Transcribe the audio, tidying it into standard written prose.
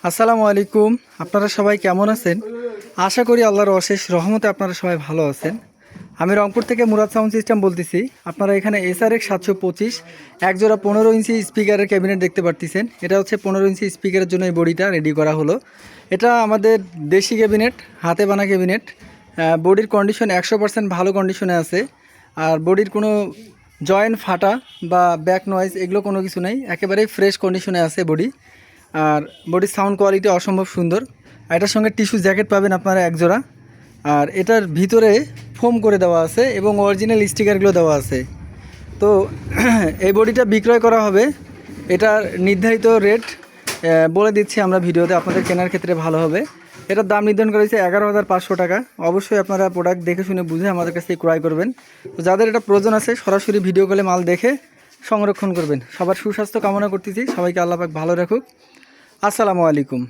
আসসালামু আলাইকুম। আপনারা সবাই কেমন আছেন? আশা করি আল্লাহর অশেষ রহমতে আপনারা সবাই ভালো আছেন। আমি রংপুর থেকে মুরাদ সাউন্ড সিস্টেম বলতেছি। আপনারা এখানে SRX 725 একজোড়া 15 ইঞ্চি স্পিকারের ক্যাবিনেট দেখতে পারতেছেন। এটা হচ্ছে 15 ইঞ্চি স্পিকারের জন্য এই বডিটা রেডি করা হলো। এটা আমাদের দেশি ক্যাবিনেট, হাতে বানা ক্যাবিনেট। বডির কন্ডিশন 100% ভালো কন্ডিশনে আছে। আর বডির কোনো জয়েন্ট ফাটা বা ব্যাক নয়েজ এগুলো কোনো কিছু নেই, একেবারেই ফ্রেশ কন্ডিশনে আছে বডি। আর বডির সাউন্ড কোয়ালিটি অসম্ভব সুন্দর। এটার সঙ্গে টিস্যু জ্যাকেট পাবেন আপনারা একজোড়া। আর এটার ভিতরে ফোম করে দেওয়া আছে এবং অরিজিনাল স্টিকারগুলো দেওয়া আছে। তো এই বডিটা বিক্রয় করা হবে, এটার নির্ধারিত রেট বলে দিচ্ছি আমরা ভিডিওতে, আপনাদের কেনার ক্ষেত্রে ভালো হবে। এটার দাম নির্ধারণ করা হয়েছে 11,500 টাকা। অবশ্যই আপনারা প্রোডাক্ট দেখে শুনে বুঝে আমাদের কাছ থেকে ক্রয় করবেন। তো যাদের এটা প্রয়োজন আছে সরাসরি ভিডিও কলে মাল দেখে সংরক্ষণ করবেন। সবার সুস্বাস্থ্য কামনা করতেছি। সবাইকে আল্লাহ পাক ভালো রাখুক। আসসালামু আলাইকুম।